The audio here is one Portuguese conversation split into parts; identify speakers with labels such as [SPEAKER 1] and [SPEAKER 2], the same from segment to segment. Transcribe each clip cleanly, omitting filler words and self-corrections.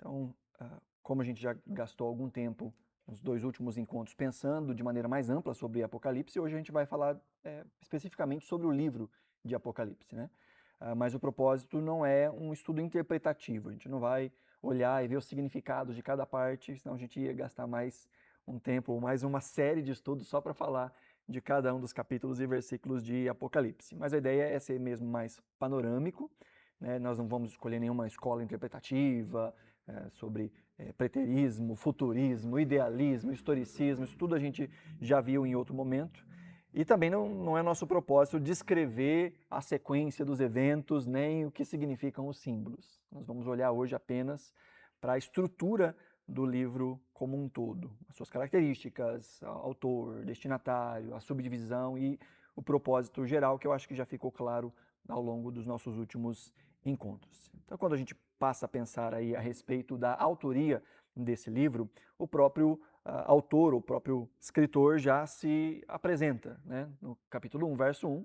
[SPEAKER 1] Então, como a gente já gastou algum tempo nos 2 últimos encontros pensando de maneira mais ampla sobre Apocalipse, hoje a gente vai falar especificamente sobre o livro de Apocalipse, né? Mas o propósito não é um estudo interpretativo, a gente não vai olhar e ver os significados de cada parte, senão a gente ia gastar mais um tempo ou mais uma série de estudos só para falar de cada um dos capítulos e versículos de Apocalipse. Mas a ideia é ser mesmo mais panorâmico, né? Nós não vamos escolher nenhuma escola interpretativa sobre preterismo, futurismo, idealismo, historicismo, isso tudo a gente já viu em outro momento. E também não é nosso propósito descrever a sequência dos eventos, nem o que significam os símbolos. Nós vamos olhar hoje apenas para a estrutura do livro como um todo, as suas características, autor, destinatário, a subdivisão e o propósito geral, que eu acho que já ficou claro ao longo dos nossos últimos encontros. Então, quando a gente passa a pensar aí a respeito da autoria desse livro, o próprio autor, o próprio escritor já se apresenta, né? No capítulo 1, verso 1,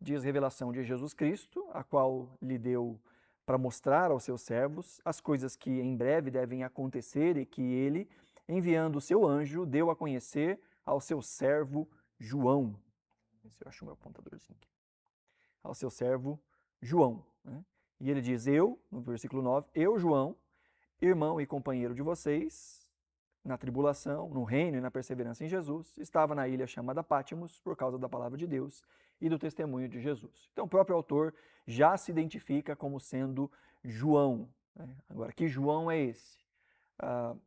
[SPEAKER 1] diz revelação de Jesus Cristo, a qual lhe deu para mostrar aos seus servos as coisas que em breve devem acontecer e que ele, enviando o seu anjo, deu a conhecer ao seu servo João. Se eu acho o meu apontadorzinho aqui. Ao seu servo João, né? E ele diz, no versículo 9, eu, João, irmão e companheiro de vocês, na tribulação, no reino e na perseverança em Jesus, estava na ilha chamada Pátimos por causa da palavra de Deus e do testemunho de Jesus. Então o próprio autor já se identifica como sendo João, né? Agora, que João é esse?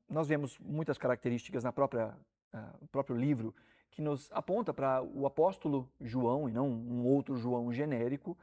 [SPEAKER 1] Nós vemos muitas características no próprio livro que nos aponta para o apóstolo João e não um outro João genérico.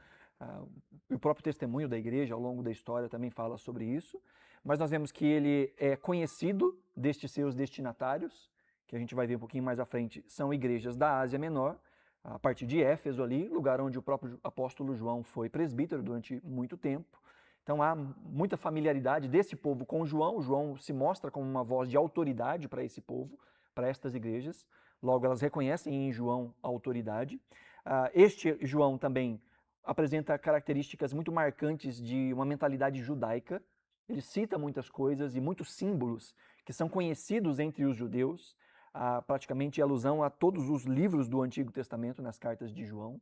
[SPEAKER 1] O próprio testemunho da igreja ao longo da história também fala sobre isso. Mas nós vemos que ele é conhecido destes seus destinatários, que a gente vai ver um pouquinho mais à frente, são igrejas da Ásia Menor, a partir de Éfeso ali, lugar onde o próprio apóstolo João foi presbítero durante muito tempo. Então há muita familiaridade desse povo com João. João se mostra como uma voz de autoridade para esse povo, para estas igrejas. Logo, elas reconhecem em João a autoridade. Este João também apresenta características muito marcantes de uma mentalidade judaica. Ele cita muitas coisas e muitos símbolos que são conhecidos entre os judeus, praticamente alusão a todos os livros do Antigo Testamento nas cartas de João,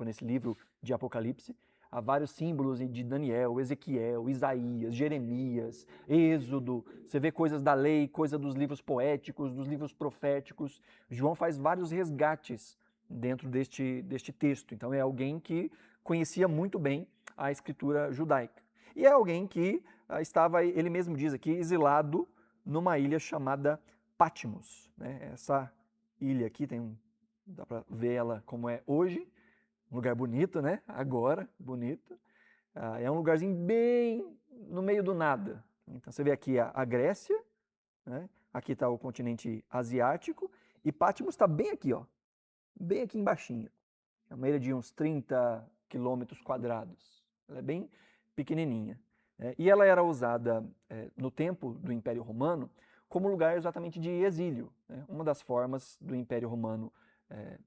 [SPEAKER 1] nesse livro de Apocalipse. Há vários símbolos de Daniel, Ezequiel, Isaías, Jeremias, Êxodo. Você vê coisas da lei, coisa dos livros poéticos, dos livros proféticos. João faz vários resgates dentro deste texto. Então é alguém que conhecia muito bem a escritura judaica. E é alguém que estava, ele mesmo diz aqui, exilado numa ilha chamada Patmos, né? Essa ilha aqui dá para ver ela como é hoje, um lugar bonito, né? Agora, bonito. É um lugarzinho bem no meio do nada. Então você vê aqui a Grécia, né? Aqui está o continente asiático e Patmos está bem aqui, ó, bem aqui embaixinho. É uma ilha de uns 30 quilômetros quadrados. Ela é bem pequenininha. E ela era usada no tempo do Império Romano como lugar exatamente de exílio, né? Uma das formas do Império Romano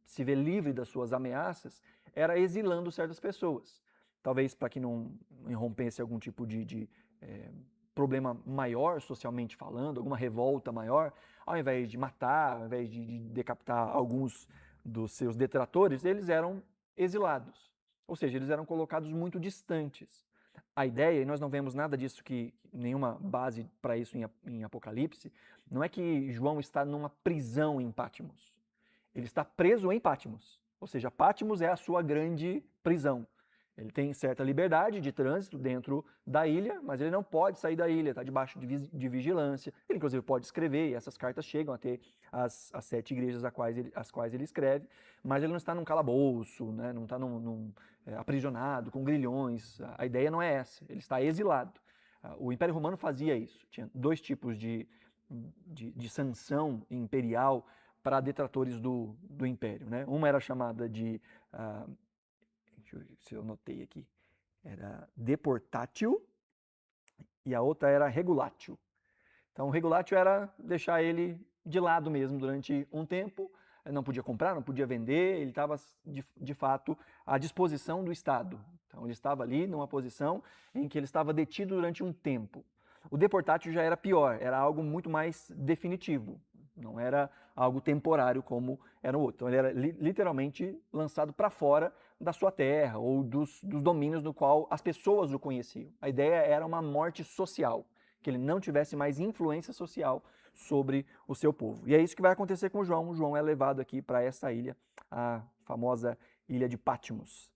[SPEAKER 1] se ver livre das suas ameaças era exilando certas pessoas. Talvez para que não irrompesse algum tipo de problema maior, socialmente falando, alguma revolta maior, ao invés de matar, ao invés de decapitar alguns dos seus detratores, eles eram exilados. Ou seja, eles eram colocados muito distantes. A ideia, e nós não vemos nada disso, nenhuma base para isso em Apocalipse, não é que João está numa prisão em Patmos. Ele está preso em Patmos. Ou seja, Patmos é a sua grande prisão. Ele tem certa liberdade de trânsito dentro da ilha, mas ele não pode sair da ilha, está debaixo de vigilância. Ele, inclusive, pode escrever, e essas cartas chegam a ter as 7 igrejas às quais ele escreve, mas ele não está num calabouço, né? Não está aprisionado, com grilhões. A ideia não é essa, ele está exilado. O Império Romano fazia isso, tinha 2 tipos de sanção imperial para detratores do Império, né? Uma era chamada de... deixa eu ver se eu anotei aqui, era deportatio e a outra era regulatio. Então, o regulatio era deixar ele de lado mesmo durante um tempo, não podia comprar, não podia vender, ele estava, de fato, à disposição do Estado. Então, ele estava ali numa posição em que ele estava detido durante um tempo. O deportatio já era pior, era algo muito mais definitivo, não era algo temporário como era o outro. Então ele era literalmente lançado para fora da sua terra ou dos domínios no qual as pessoas o conheciam. A ideia era uma morte social, que ele não tivesse mais influência social sobre o seu povo. E é isso que vai acontecer com João. João é levado aqui para essa ilha, a famosa ilha de Patmos.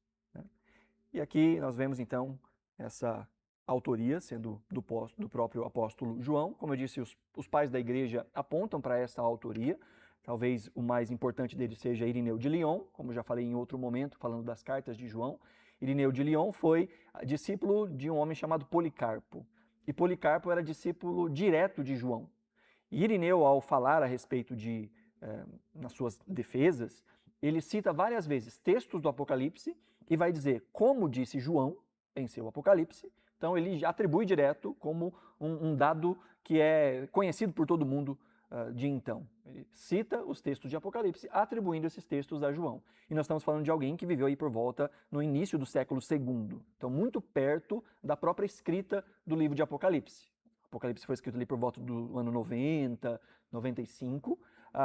[SPEAKER 1] E aqui nós vemos então essa autoria sendo do próprio apóstolo João. Como eu disse, os pais da igreja apontam para essa autoria. Talvez o mais importante dele seja Irineu de Lyon, como já falei em outro momento, falando das cartas de João. Irineu de Lyon foi discípulo de um homem chamado Policarpo. E Policarpo era discípulo direto de João. E Irineu, ao falar a respeito nas suas defesas, ele cita várias vezes textos do Apocalipse e vai dizer, como disse João em seu Apocalipse. Então ele já atribui direto como um dado que é conhecido por todo mundo de então. Ele cita os textos de Apocalipse, atribuindo esses textos a João. E nós estamos falando de alguém que viveu aí por volta no início do século II. Então muito perto da própria escrita do livro de Apocalipse. Apocalipse foi escrito ali por volta do ano 90, 95,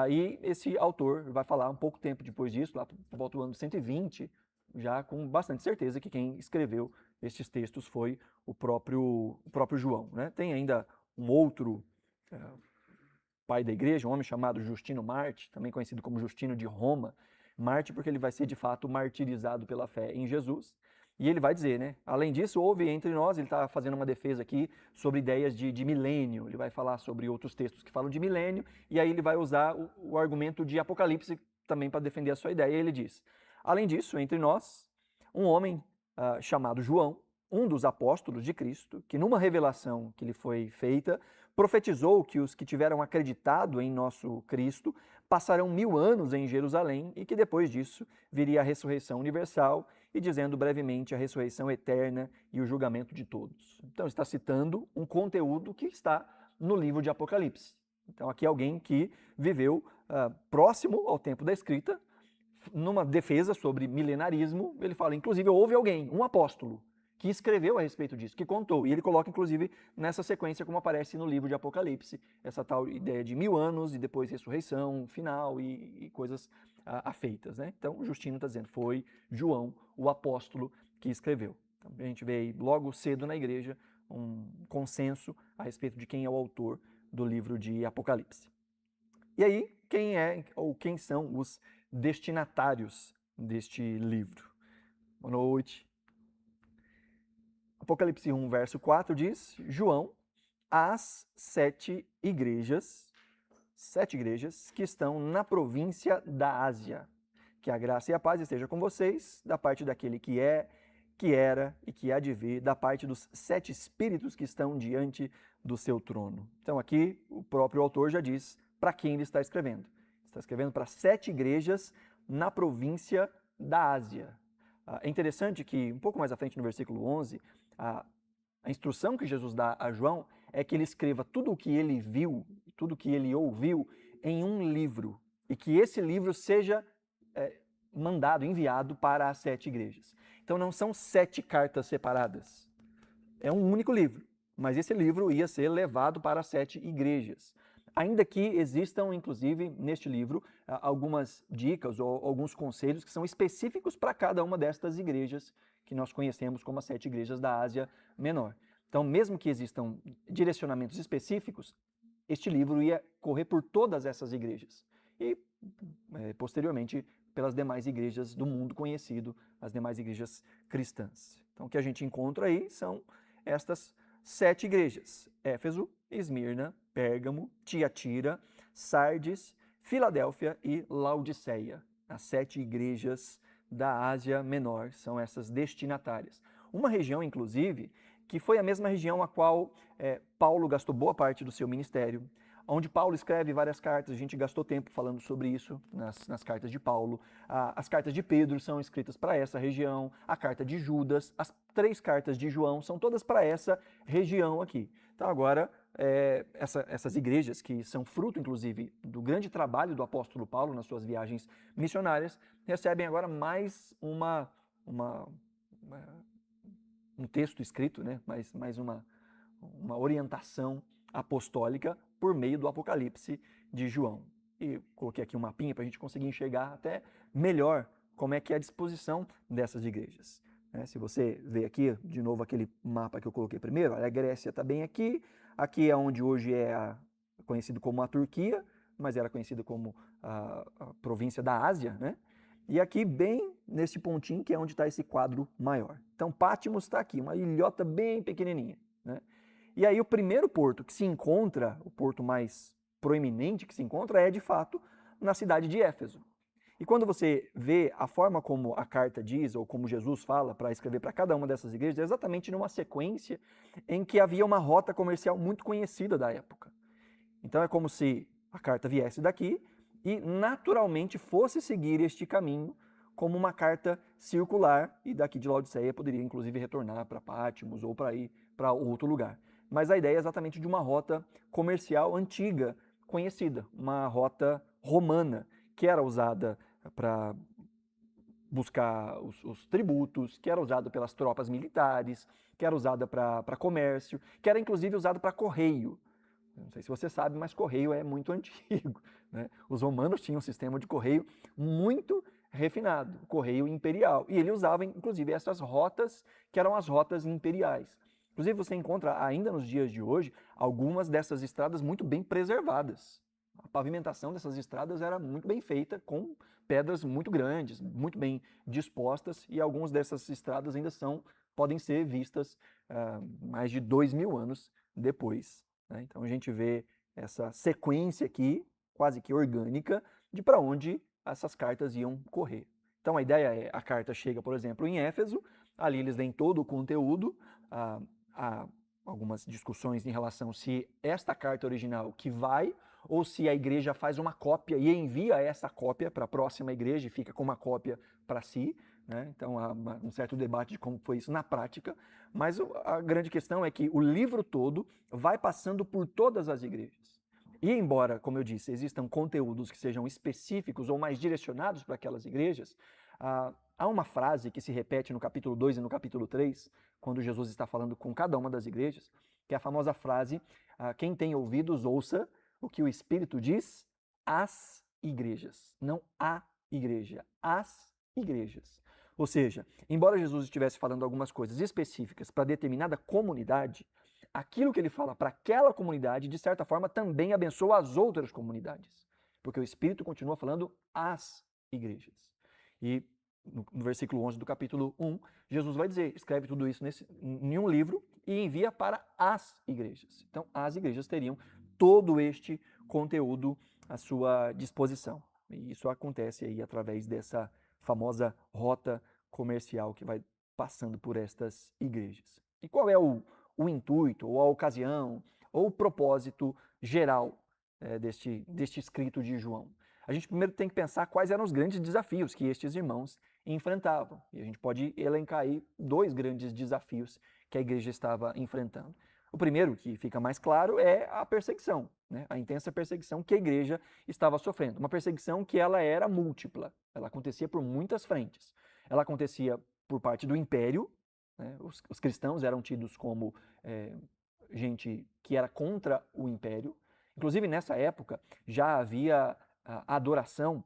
[SPEAKER 1] e esse autor vai falar um pouco tempo depois disso, lá por volta do ano 120, já com bastante certeza que quem escreveu estes textos foi o próprio João. Né? Tem ainda um outro pai da igreja, um homem chamado Justino Marte, também conhecido como Justino de Roma, Marte porque ele vai ser de fato martirizado pela fé em Jesus. E ele vai dizer, né? Além disso, houve entre nós, ele está fazendo uma defesa aqui sobre ideias de milênio, ele vai falar sobre outros textos que falam de milênio, e aí ele vai usar o argumento de Apocalipse também para defender a sua ideia. E ele diz, além disso, entre nós, um homem chamado João, um dos apóstolos de Cristo, que numa revelação que lhe foi feita, profetizou que os que tiveram acreditado em nosso Cristo passarão 1000 anos em Jerusalém e que depois disso viria a ressurreição universal e dizendo brevemente a ressurreição eterna e o julgamento de todos. Então está citando um conteúdo que está no livro de Apocalipse. Então aqui é alguém que viveu próximo ao tempo da escrita, numa defesa sobre milenarismo, ele fala, inclusive houve alguém, um apóstolo, que escreveu a respeito disso, que contou. E ele coloca, inclusive, nessa sequência, como aparece no livro de Apocalipse, essa tal ideia de 1000 anos e depois ressurreição final e coisas afeitas. Né? Então, Justino está dizendo, foi João, o apóstolo, que escreveu. Então, a gente vê aí, logo cedo na igreja, um consenso a respeito de quem é o autor do livro de Apocalipse. E aí, quem é ou quem são os destinatários deste livro? Boa noite. Apocalipse 1, verso 4 diz, João, às 7 igrejas que estão na província da Ásia. Que a graça e a paz esteja com vocês, da parte daquele que é, que era e que há de vir, da parte dos 7 espíritos que estão diante do seu trono. Então aqui o próprio autor já diz para quem ele está escrevendo. Está escrevendo para 7 igrejas na província da Ásia. É interessante que, um pouco mais à frente no versículo 11, a instrução que Jesus dá a João é que ele escreva tudo o que ele viu, tudo o que ele ouviu em um livro e que esse livro seja mandado, enviado para as 7 igrejas. Então não são 7 cartas separadas, é um único livro, mas esse livro ia ser levado para as 7 igrejas. Ainda que existam, inclusive, neste livro, algumas dicas ou alguns conselhos que são específicos para cada uma destas igrejas que nós conhecemos como as 7 igrejas da Ásia Menor. Então, mesmo que existam direcionamentos específicos, este livro ia correr por todas essas igrejas e, posteriormente, pelas demais igrejas do mundo conhecido, as demais igrejas cristãs. Então, o que a gente encontra aí são estas 7 igrejas: Éfeso, Esmirna, Pérgamo, Tiatira, Sardes, Filadélfia e Laodiceia. As 7 igrejas da Ásia Menor são essas destinatárias. Uma região, inclusive, que foi a mesma região a qual Paulo gastou boa parte do seu ministério, onde Paulo escreve várias cartas, a gente gastou tempo falando sobre isso nas cartas de Paulo. As cartas de Pedro são escritas para essa região, a carta de Judas, as 3 cartas de João são todas para essa região aqui. Então agora, essas igrejas, que são fruto, inclusive, do grande trabalho do apóstolo Paulo nas suas viagens missionárias, recebem agora mais um texto escrito, né? mais uma orientação apostólica por meio do Apocalipse de João. E coloquei aqui um mapinha para a gente conseguir enxergar até melhor como é que é a disposição dessas igrejas. Se você vê aqui, de novo, aquele mapa que eu coloquei primeiro, a Grécia está bem aqui, aqui é onde hoje é conhecido como a Turquia, mas era conhecido como a província da Ásia, né? E aqui bem nesse pontinho que é onde está esse quadro maior. Então Patmos está aqui, uma ilhota bem pequenininha, né? E aí o primeiro porto que se encontra, o porto mais proeminente que se encontra é de fato na cidade de Éfeso. E quando você vê a forma como a carta diz, ou como Jesus fala para escrever para cada uma dessas igrejas, é exatamente numa sequência em que havia uma rota comercial muito conhecida da época. Então é como se a carta viesse daqui e naturalmente fosse seguir este caminho como uma carta circular, e daqui de Laodiceia poderia inclusive retornar para Patmos ou para ir para outro lugar. Mas a ideia é exatamente de uma rota comercial antiga, conhecida, uma rota romana, que era usada para buscar os tributos, que era usada pelas tropas militares, que era usada para comércio, que era inclusive usada para correio. Não sei se você sabe, mas correio é muito antigo, né? Os romanos tinham um sistema de correio muito refinado, correio imperial, e ele usava inclusive essas rotas que eram as rotas imperiais. Inclusive você encontra ainda nos dias de hoje algumas dessas estradas muito bem preservadas. A pavimentação dessas estradas era muito bem feita, com pedras muito grandes, muito bem dispostas, e algumas dessas estradas ainda podem ser vistas mais de 2000 anos depois. Então a gente vê essa sequência aqui, quase que orgânica, de para onde essas cartas iam correr. Então a ideia é, a carta chega, por exemplo, em Éfeso, ali eles têm todo o conteúdo, há algumas discussões em relação se esta carta original que vai, ou se a igreja faz uma cópia e envia essa cópia para a próxima igreja e fica com uma cópia para si. Então há um certo debate de como foi isso na prática, mas a grande questão é que o livro todo vai passando por todas as igrejas. E embora, como eu disse, existam conteúdos que sejam específicos ou mais direcionados para aquelas igrejas, há uma frase que se repete no capítulo 2 e no capítulo 3, quando Jesus está falando com cada uma das igrejas, que é a famosa frase, quem tem ouvidos, ouça o que o Espírito diz às igrejas, não a igreja, às igrejas. Ou seja, embora Jesus estivesse falando algumas coisas específicas para determinada comunidade, aquilo que ele fala para aquela comunidade, de certa forma, também abençoa as outras comunidades. Porque o Espírito continua falando às igrejas. E no versículo 11 do capítulo 1, Jesus vai dizer, escreve tudo isso em um livro e envia para as igrejas. Então, as igrejas teriam todo este conteúdo à sua disposição. E isso acontece aí através dessa famosa rota comercial que vai passando por estas igrejas. E qual é o intuito, ou a ocasião, ou o propósito geral deste escrito de João? A gente primeiro tem que pensar quais eram os grandes desafios que estes irmãos enfrentavam. E a gente pode elencar aí 2 grandes desafios que a igreja estava enfrentando. O primeiro, que fica mais claro, é a perseguição, a intensa perseguição que a igreja estava sofrendo. Uma perseguição que ela era múltipla, ela acontecia por muitas frentes. Ela acontecia por parte do império, os cristãos eram tidos como gente que era contra o império. Inclusive, nessa época, já havia adoração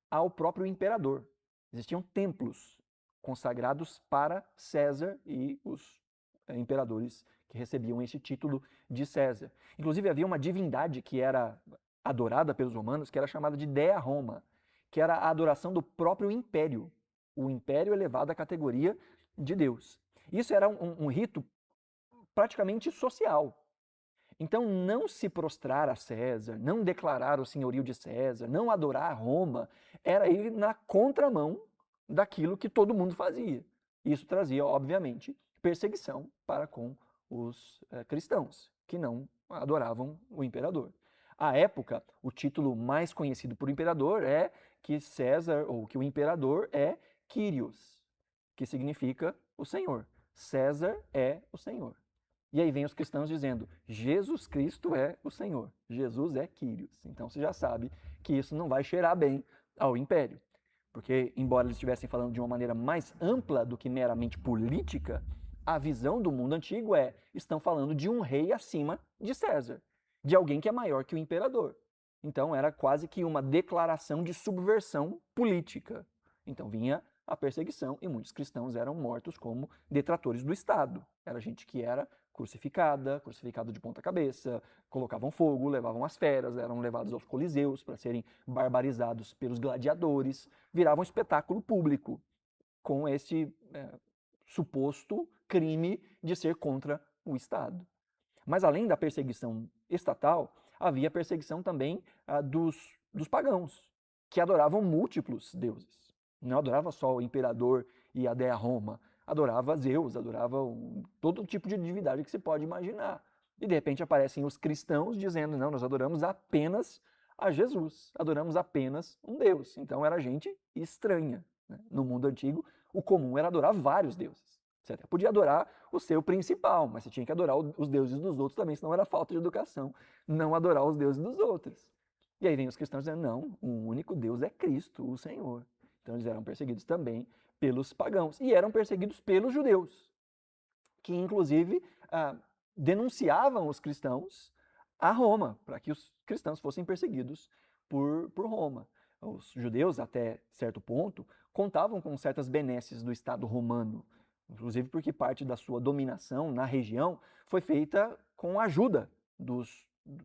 [SPEAKER 1] ao próprio imperador. Existiam templos consagrados para César e os imperadores que recebiam esse título de César. Inclusive, havia uma divindade que era adorada pelos romanos, que era chamada de Dea Roma, que era a adoração do próprio império. O império elevado à categoria de Deus. Isso era um rito praticamente social. Então, não se prostrar a César, não declarar o senhorio de César, não adorar Roma, era ir na contramão daquilo que todo mundo fazia. Isso trazia, obviamente, perseguição para com os cristãos, que não adoravam o imperador. À época, o título mais conhecido por imperador é que César, ou que o imperador é Quírios, que significa o Senhor. César é o Senhor. E aí vem os cristãos dizendo, Jesus Cristo é o Senhor, Jesus é Quírios. Então você já sabe que isso não vai cheirar bem ao império. Porque, embora eles estivessem falando de uma maneira mais ampla do que meramente política, A visão do mundo antigo estão falando de um rei acima de César, de alguém que é maior que o imperador. Então era quase que uma declaração de subversão política. Então vinha a perseguição e muitos cristãos eram mortos como detratores do Estado. Era gente que era crucificada de ponta cabeça, colocavam fogo, levavam as feras, eram levados aos coliseus para serem barbarizados pelos gladiadores, viravam espetáculo público com esse suposto crime de ser contra o Estado. Mas além da perseguição estatal, havia perseguição também dos pagãos, que adoravam múltiplos deuses. Não adorava só o imperador e a dea Roma, adorava Zeus, adorava todo tipo de divindade que se pode imaginar. E de repente aparecem os cristãos dizendo, não, nós adoramos apenas a Jesus, adoramos apenas um Deus. Então era gente estranha. Né? No mundo antigo, o comum era adorar vários deuses. Você até podia adorar o seu principal, mas você tinha que adorar os deuses dos outros também, senão era falta de educação não adorar os deuses dos outros. E aí vem os cristãos dizendo, não, o único Deus é Cristo, o Senhor. Então eles eram perseguidos também pelos pagãos. E eram perseguidos pelos judeus, que inclusive denunciavam os cristãos a Roma, para que os cristãos fossem perseguidos por Roma. Os judeus, até certo ponto, contavam com certas benesses do Estado romano, inclusive porque parte da sua dominação na região foi feita com a ajuda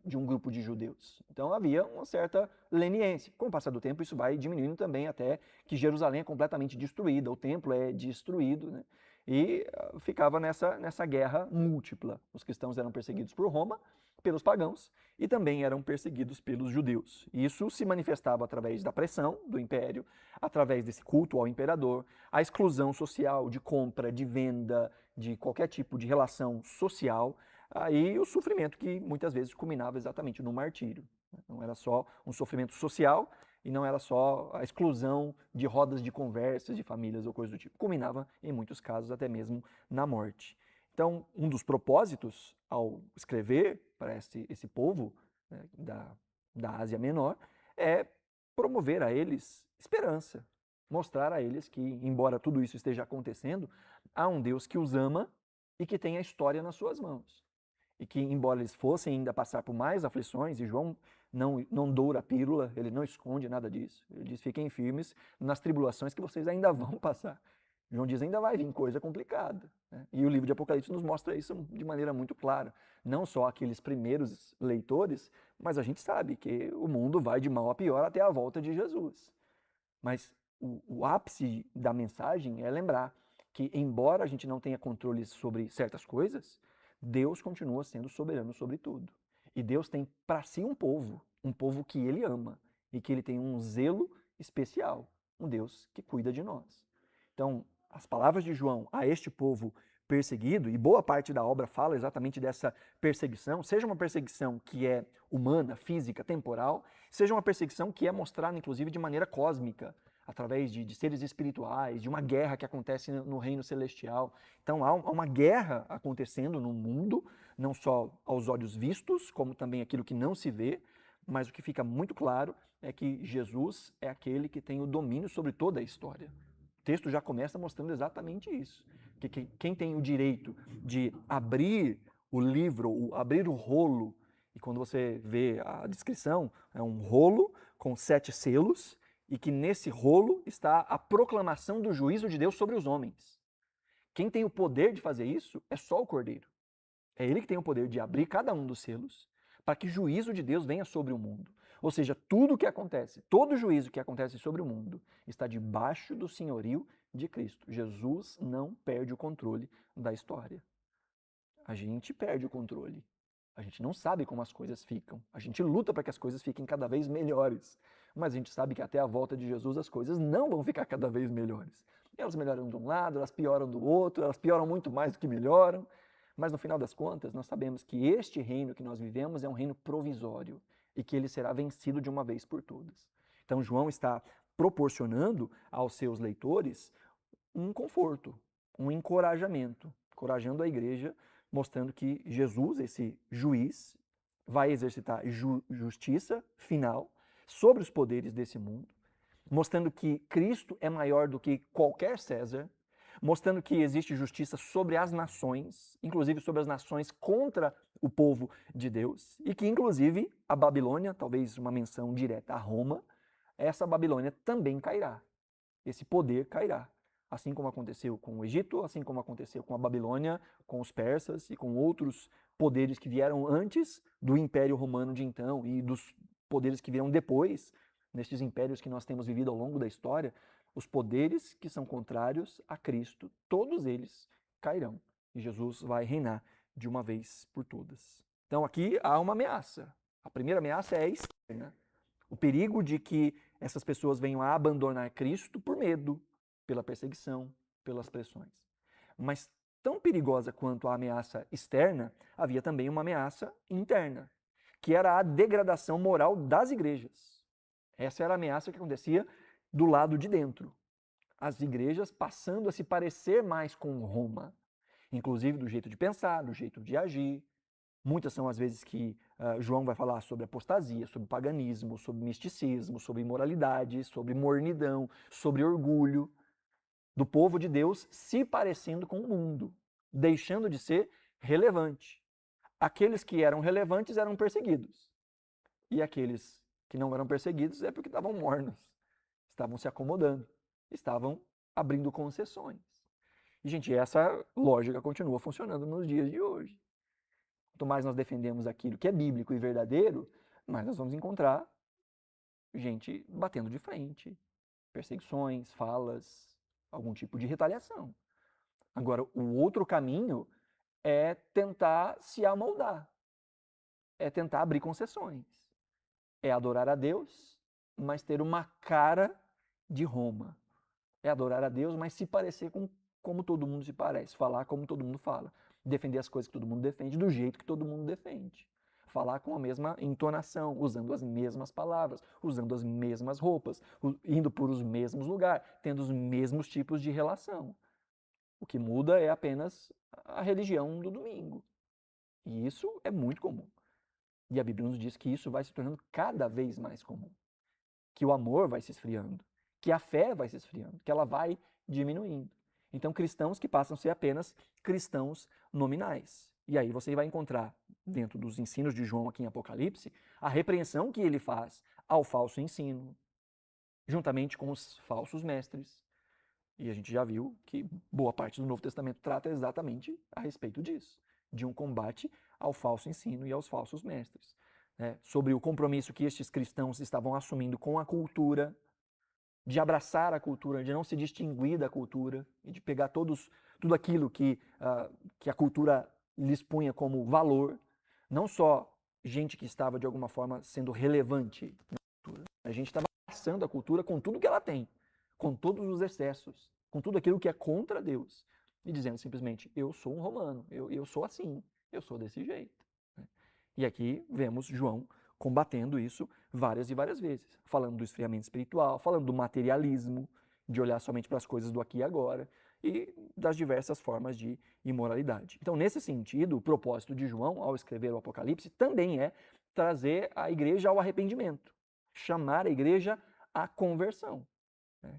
[SPEAKER 1] de um grupo de judeus. Então havia uma certa leniência. Com o passar do tempo, isso vai diminuindo também até que Jerusalém é completamente destruída, o templo é destruído, né? E ficava nessa guerra múltipla. Os cristãos eram perseguidos por Roma, pelos pagãos, e também eram perseguidos pelos judeus. Isso se manifestava através da pressão do império, através desse culto ao imperador, a exclusão social de compra, de venda, de qualquer tipo de relação social, aí o sofrimento que muitas vezes culminava exatamente no martírio. Não era só um sofrimento social e não era só a exclusão de rodas de conversas, de famílias ou coisa do tipo. Culminava, em muitos casos, até mesmo na morte. Então, um dos propósitos ao escrever para esse povo, né, da Ásia Menor é promover a eles esperança, mostrar a eles que, embora tudo isso esteja acontecendo, há um Deus que os ama e que tem a história nas suas mãos. E que, embora eles fossem ainda passar por mais aflições, e João não doura a pílula, ele não esconde nada disso. Ele diz, fiquem firmes nas tribulações que vocês ainda vão passar. João diz, ainda vai vir coisa complicada. Né? E o livro de Apocalipse nos mostra isso de maneira muito clara. Não só aqueles primeiros leitores, mas a gente sabe que o mundo vai de mal a pior até a volta de Jesus. Mas o ápice da mensagem é lembrar que, embora a gente não tenha controle sobre certas coisas, Deus continua sendo soberano sobre tudo. E Deus tem para si um povo que ele ama e que ele tem um zelo especial, um Deus que cuida de nós. Então, as palavras de João a este povo perseguido, e boa parte da obra fala exatamente dessa perseguição, seja uma perseguição que é humana, física, temporal, seja uma perseguição que é mostrada, inclusive, de maneira cósmica, através de seres espirituais, de uma guerra que acontece no reino celestial. Então há uma guerra acontecendo no mundo, não só aos olhos vistos, como também aquilo que não se vê, mas o que fica muito claro é que Jesus é aquele que tem o domínio sobre toda a história. O texto já começa mostrando exatamente isso. Que quem tem o direito de abrir o livro, abrir o rolo, e quando você vê a descrição, é um rolo com 7 selos, e que nesse rolo está a proclamação do juízo de Deus sobre os homens. Quem tem o poder de fazer isso é só o Cordeiro. É ele que tem o poder de abrir cada um dos selos para que o juízo de Deus venha sobre o mundo. Ou seja, tudo o que acontece, todo juízo que acontece sobre o mundo está debaixo do senhorio de Cristo. Jesus não perde o controle da história. A gente perde o controle. A gente não sabe como as coisas ficam. A gente luta para que as coisas fiquem cada vez melhores. Mas a gente sabe que até a volta de Jesus as coisas não vão ficar cada vez melhores. Elas melhoram de um lado, elas pioram do outro, elas pioram muito mais do que melhoram. Mas no final das contas, nós sabemos que este reino que nós vivemos é um reino provisório e que ele será vencido de uma vez por todas. Então João está proporcionando aos seus leitores um conforto, um encorajamento, encorajando a igreja, mostrando que Jesus, esse juiz, vai exercitar justiça final sobre os poderes desse mundo, mostrando que Cristo é maior do que qualquer César, mostrando que existe justiça sobre as nações, inclusive sobre as nações contra o povo de Deus, e que inclusive a Babilônia, talvez uma menção direta a Roma, essa Babilônia também cairá. Esse poder cairá. Assim como aconteceu com o Egito, assim como aconteceu com a Babilônia, com os persas e com outros poderes que vieram antes do Império Romano de então e dos poderes que virão depois, nestes impérios que nós temos vivido ao longo da história, os poderes que são contrários a Cristo, todos eles cairão. E Jesus vai reinar de uma vez por todas. Então aqui há uma ameaça. A primeira ameaça é externa. O perigo de que essas pessoas venham a abandonar Cristo por medo, pela perseguição, pelas pressões. Mas tão perigosa quanto a ameaça externa, havia também uma ameaça interna, que era a degradação moral das igrejas. Essa era a ameaça que acontecia do lado de dentro. As igrejas passando a se parecer mais com Roma, inclusive do jeito de pensar, do jeito de agir. Muitas são as vezes que João vai falar sobre apostasia, sobre paganismo, sobre misticismo, sobre imoralidade, sobre mornidão, sobre orgulho do povo de Deus se parecendo com o mundo, deixando de ser relevante. Aqueles que eram relevantes eram perseguidos. E aqueles que não eram perseguidos é porque estavam mornos, estavam se acomodando, estavam abrindo concessões. E, gente, essa lógica continua funcionando nos dias de hoje. Quanto mais nós defendemos aquilo que é bíblico e verdadeiro, mais nós vamos encontrar gente batendo de frente, perseguições, falas, algum tipo de retaliação. Agora, o outro caminho é tentar se amoldar, é tentar abrir concessões, é adorar a Deus, mas ter uma cara de Roma. É adorar a Deus, mas se parecer com como todo mundo se parece, falar como todo mundo fala, defender as coisas que todo mundo defende do jeito que todo mundo defende. Falar com a mesma entonação, usando as mesmas palavras, usando as mesmas roupas, indo por os mesmos lugares, tendo os mesmos tipos de relação. O que muda é apenas a religião do domingo. E isso é muito comum. E a Bíblia nos diz que isso vai se tornando cada vez mais comum. Que o amor vai se esfriando, que a fé vai se esfriando, que ela vai diminuindo. Então, cristãos que passam a ser apenas cristãos nominais. E aí você vai encontrar, dentro dos ensinos de João aqui em Apocalipse, a repreensão que ele faz ao falso ensino, juntamente com os falsos mestres. E a gente já viu que boa parte do Novo Testamento trata exatamente a respeito disso, de um combate ao falso ensino e aos falsos mestres. Sobre o compromisso que estes cristãos estavam assumindo com a cultura, de abraçar a cultura, de não se distinguir da cultura e de pegar tudo aquilo que a cultura lhes punha como valor, não só gente que estava de alguma forma sendo relevante na cultura, a gente estava abraçando a cultura com tudo que ela tem, com todos os excessos, com tudo aquilo que é contra Deus, e dizendo simplesmente, eu sou um romano, eu sou assim, eu sou desse jeito. E aqui vemos João combatendo isso várias e várias vezes, falando do esfriamento espiritual, falando do materialismo, de olhar somente para as coisas do aqui e agora, e das diversas formas de imoralidade. Então, nesse sentido, o propósito de João, ao escrever o Apocalipse, também é trazer a igreja ao arrependimento, chamar a igreja à conversão.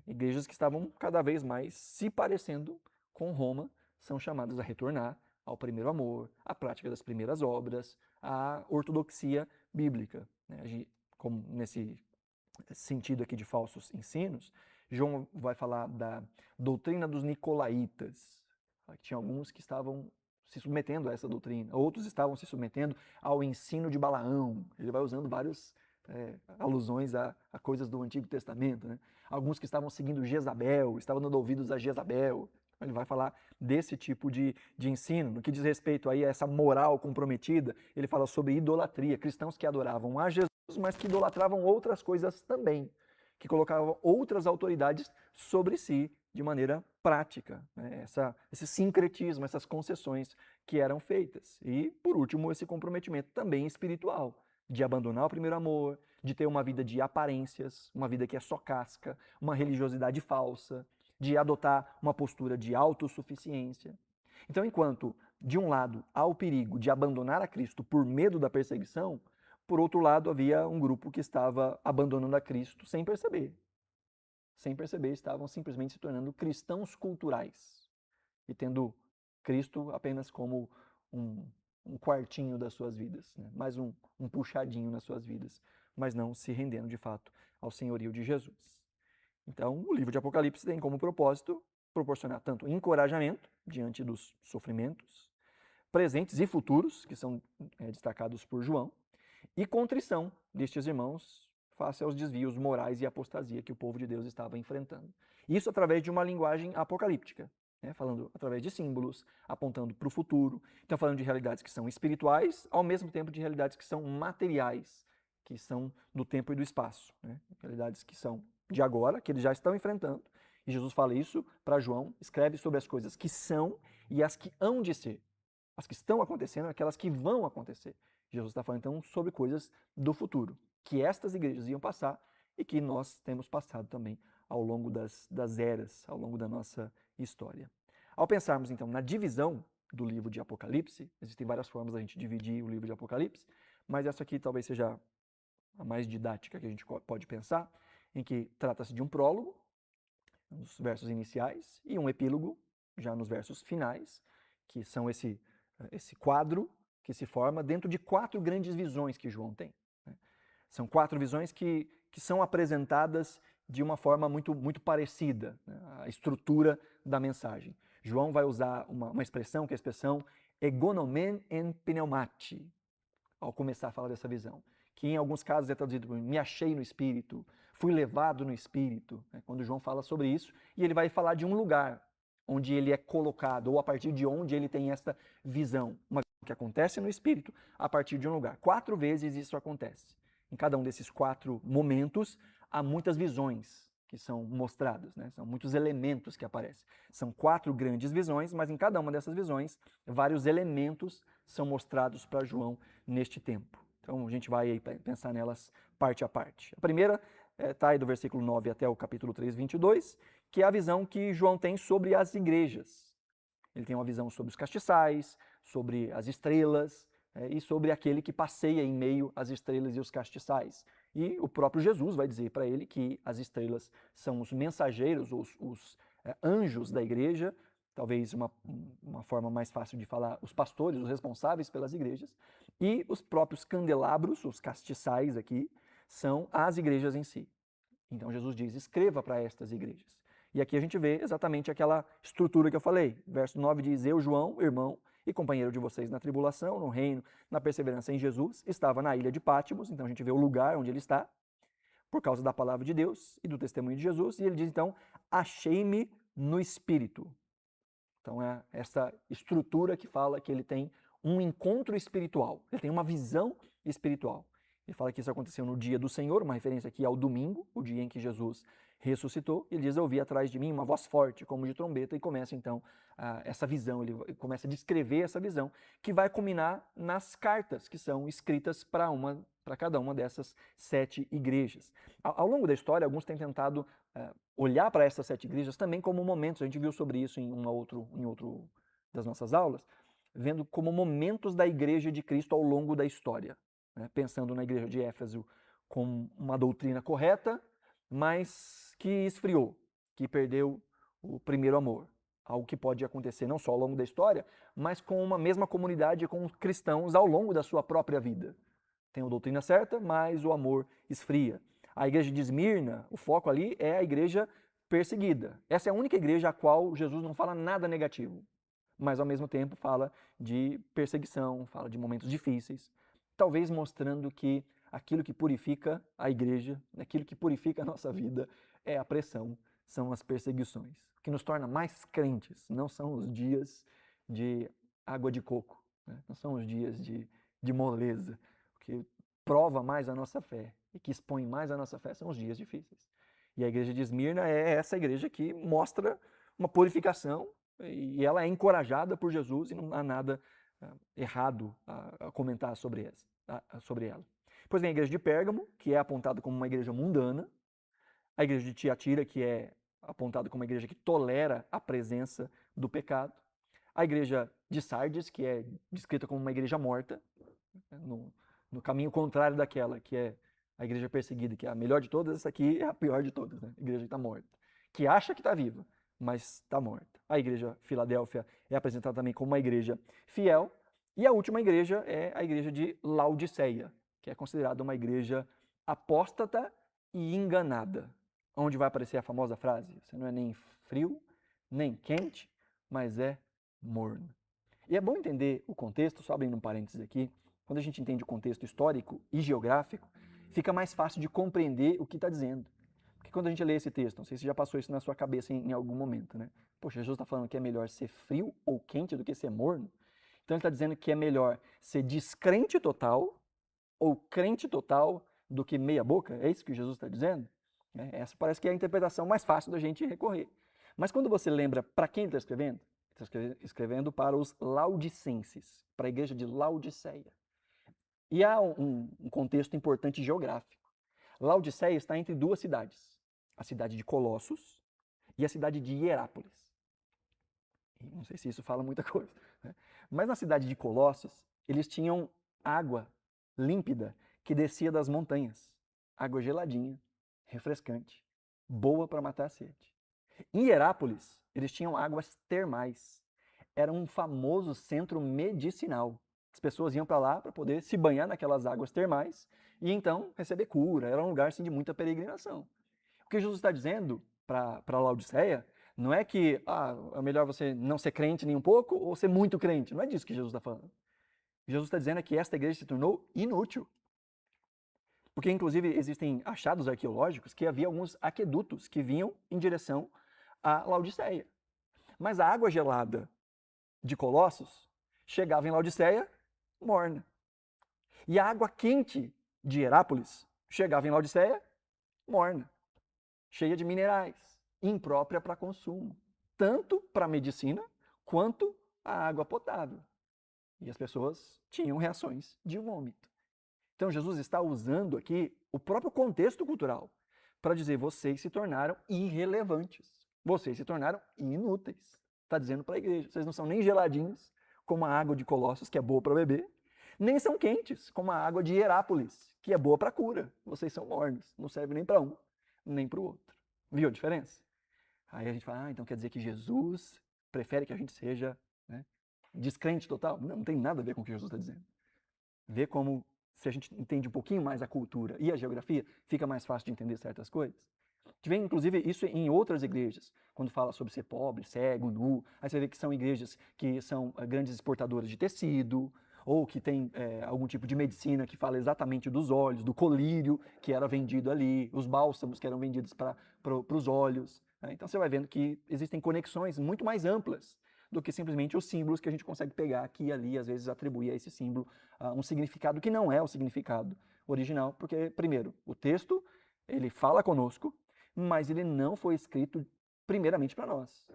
[SPEAKER 1] Igrejas que estavam cada vez mais se parecendo com Roma são chamadas a retornar ao primeiro amor, à prática das primeiras obras, à ortodoxia bíblica. Como nesse sentido aqui de falsos ensinos, João vai falar da doutrina dos nicolaítas. Tinha alguns que estavam se submetendo a essa doutrina, outros estavam se submetendo ao ensino de Balaão. Ele vai usando várias alusões a coisas do Antigo Testamento. Né? Alguns que estavam seguindo Jezabel, estavam dando ouvidos a Jezabel. Ele vai falar desse tipo de ensino. No que diz respeito aí a essa moral comprometida, ele fala sobre idolatria. Cristãos que adoravam a Jesus, mas que idolatravam outras coisas também, que colocavam outras autoridades sobre si de maneira prática. Né? Esse sincretismo, essas concessões que eram feitas. E, por último, esse comprometimento também espiritual, de abandonar o primeiro amor, de ter uma vida de aparências, uma vida que é só casca, uma religiosidade falsa, de adotar uma postura de autossuficiência. Então, enquanto, de um lado, há o perigo de abandonar a Cristo por medo da perseguição, por outro lado, havia um grupo que estava abandonando a Cristo sem perceber. Sem perceber, estavam simplesmente se tornando cristãos culturais. e tendo Cristo apenas como um, um quartinho das suas vidas, né? Mais um puxadinho nas suas vidas, mas não se rendendo de fato ao senhorio de Jesus. Então, o livro de Apocalipse tem como propósito proporcionar tanto encorajamento diante dos sofrimentos presentes e futuros, que são destacados por João, e contrição destes irmãos face aos desvios morais e apostasia que o povo de Deus estava enfrentando. Isso através de uma linguagem apocalíptica, né? Falando através de símbolos, apontando para o futuro. Então, falando de realidades que são espirituais, ao mesmo tempo de realidades que são materiais, que são do tempo e do espaço. Né? Realidades que são de agora, que eles já estão enfrentando. E Jesus fala isso para João, escreve sobre as coisas que são e as que hão de ser. As que estão acontecendo, aquelas que vão acontecer. Jesus está falando então sobre coisas do futuro, que estas igrejas iam passar e que nós temos passado também ao longo das eras, ao longo da nossa história. Ao pensarmos então na divisão do livro de Apocalipse, existem várias formas da gente dividir o livro de Apocalipse, mas essa aqui talvez seja a mais didática que a gente pode pensar, em que trata-se de um prólogo, nos versos iniciais, e um epílogo, já nos versos finais, que são esse quadro que se forma dentro de 4 grandes visões que João tem. Né? São 4 visões que são apresentadas de uma forma muito parecida, né? A estrutura da mensagem. João vai usar uma expressão, que é a expressão egonomen en pneumati, ao começar a falar dessa visão, que em alguns casos é traduzido por me achei no Espírito, fui levado no Espírito, né? Quando João fala sobre isso, e ele vai falar de um lugar onde ele é colocado, ou a partir de onde ele tem essa visão, uma visão que acontece no Espírito, a partir de um lugar. 4 vezes isso acontece. Em cada um desses 4 momentos, há muitas visões que são mostradas, né? São muitos elementos que aparecem. São 4 grandes visões, mas em cada uma dessas visões, vários elementos são mostrados para João neste tempo. Então a gente vai aí pensar nelas parte a parte. A primeira está aí do versículo 9 até o capítulo 3, 22, que é a visão que João tem sobre as igrejas. Ele tem uma visão sobre os castiçais, sobre as estrelas, e sobre aquele que passeia em meio às estrelas e os castiçais. E o próprio Jesus vai dizer para ele que as estrelas são os mensageiros, os anjos da igreja, talvez uma forma mais fácil de falar, os pastores, os responsáveis pelas igrejas, e os próprios candelabros, os castiçais aqui, são as igrejas em si. Então Jesus diz, escreva para estas igrejas. E aqui a gente vê exatamente aquela estrutura que eu falei. Verso 9 diz, eu, João, irmão e companheiro de vocês na tribulação, no reino, na perseverança em Jesus, estava na ilha de Pátimos, então a gente vê o lugar onde ele está, por causa da palavra de Deus e do testemunho de Jesus, e ele diz então, achei-me no Espírito. Então é essa estrutura que fala que ele tem um encontro espiritual, ele tem uma visão espiritual. Ele fala que isso aconteceu no dia do Senhor, uma referência aqui ao domingo, o dia em que Jesus ressuscitou. Ele diz, eu ouvi atrás de mim uma voz forte, como de trombeta, e começa então essa visão, ele começa a descrever essa visão, que vai culminar nas cartas que são escritas para cada uma dessas 7 igrejas. Ao longo da história, alguns têm tentado olhar para essas 7 igrejas também como momentos, a gente viu sobre isso em outro das nossas aulas, vendo como momentos da igreja de Cristo ao longo da história. Né? Pensando na igreja de Éfeso com uma doutrina correta, mas que esfriou, que perdeu o primeiro amor. Algo que pode acontecer não só ao longo da história, mas com uma mesma comunidade, com cristãos ao longo da sua própria vida. Tem a doutrina certa, mas o amor esfria. A igreja de Esmirna, o foco ali é a igreja perseguida. Essa é a única igreja a qual Jesus não fala nada negativo, mas ao mesmo tempo fala de perseguição, fala de momentos difíceis, talvez mostrando que aquilo que purifica a igreja, aquilo que purifica a nossa vida é a pressão, são as perseguições. O que nos torna mais crentes não são os dias de água de coco, né? Não são os dias de moleza. O que prova mais a nossa fé e que expõe mais a nossa fé são os dias difíceis. E a igreja de Esmirna é essa igreja que mostra uma purificação e ela é encorajada por Jesus e não há nada errado a comentar sobre ela. Depois vem a igreja de Pérgamo, que é apontada como uma igreja mundana. A igreja de Tiatira, que é apontada como uma igreja que tolera a presença do pecado. A igreja de Sardes, que é descrita como uma igreja morta, no caminho contrário daquela, que é a igreja perseguida, que é a melhor de todas, essa aqui é a pior de todas, né? A igreja que está morta. Que acha que está viva, mas está morta. A igreja Filadélfia é apresentada também como uma igreja fiel. E a última igreja é a igreja de Laodiceia, que é considerada uma igreja apóstata e enganada. Onde vai aparecer a famosa frase: você não é nem frio, nem quente, mas é morno. E é bom entender o contexto, só abrindo um parênteses aqui. Quando a gente entende o contexto histórico e geográfico, fica mais fácil de compreender o que está dizendo. Porque quando a gente lê esse texto, não sei se já passou isso na sua cabeça em algum momento, né? Poxa, Jesus está falando que é melhor ser frio ou quente do que ser morno. Então ele está dizendo que é melhor ser descrente total ou crente total do que meia boca. É isso que Jesus está dizendo? Essa parece que é a interpretação mais fácil da gente recorrer. Mas quando você lembra para quem ele está escrevendo, ele está escrevendo para os laodicenses, para a igreja de Laodiceia. E há um contexto importante geográfico. Laodiceia está entre duas cidades, a cidade de Colossos e a cidade de Hierápolis. Não sei se isso fala muita coisa, né? Mas na cidade de Colossos, eles tinham água límpida que descia das montanhas. Água geladinha, refrescante, boa para matar a sede. Em Hierápolis, eles tinham águas termais. Era um famoso centro medicinal. As pessoas iam para lá para poder se banhar naquelas águas termais e então receber cura. Era um lugar assim, de muita peregrinação. O que Jesus está dizendo para Laodiceia não é que é melhor você não ser crente nem um pouco ou ser muito crente. Não é disso que Jesus está falando. Jesus está dizendo que esta igreja se tornou inútil. Porque, inclusive, existem achados arqueológicos que havia alguns aquedutos que vinham em direção a Laodiceia. Mas a água gelada de Colossos chegava em Laodiceia morna. E a água quente de Herápolis chegava em Laodiceia morna, cheia de minerais, imprópria para consumo, tanto para a medicina quanto a água potável. E as pessoas tinham reações de vômito. Então Jesus está usando aqui o próprio contexto cultural para dizer: vocês se tornaram irrelevantes, vocês se tornaram inúteis. Está dizendo para a igreja: vocês não são nem geladinhos, como a água de Colossos, que é boa para beber, nem são quentes, como a água de Hierápolis, que é boa para cura. Vocês são mornos, não serve nem para um, nem para o outro. Viu a diferença? Aí a gente fala: então quer dizer que Jesus prefere que a gente seja, né, descrente total? Não, não tem nada a ver com o que Jesus está dizendo. Vê como, se a gente entende um pouquinho mais a cultura e a geografia, fica mais fácil de entender certas coisas. A gente vê, inclusive, isso em outras igrejas, quando fala sobre ser pobre, cego, nu. Aí você vê que são igrejas que são grandes exportadoras de tecido, ou que tem algum tipo de medicina que fala exatamente dos olhos, do colírio que era vendido ali, os bálsamos que eram vendidos para os olhos. Né? Então você vai vendo que existem conexões muito mais amplas do que simplesmente os símbolos que a gente consegue pegar aqui e ali, às vezes atribuir a esse símbolo um significado que não é o significado original, porque, primeiro, o texto, ele fala conosco, mas ele não foi escrito primeiramente para nós.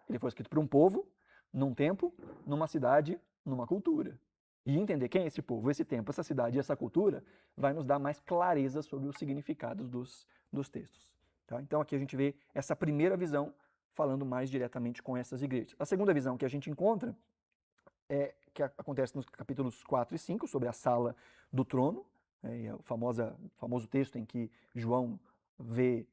[SPEAKER 1] Ele foi escrito para um povo, num tempo, numa cidade, numa cultura. E entender quem é esse povo, esse tempo, essa cidade e essa cultura vai nos dar mais clareza sobre os significados dos textos. Tá? Então aqui a gente vê essa primeira visão falando mais diretamente com essas igrejas. A segunda visão que a gente encontra é que acontece nos capítulos 4 e 5, sobre a sala do trono, é o famoso texto em que João vê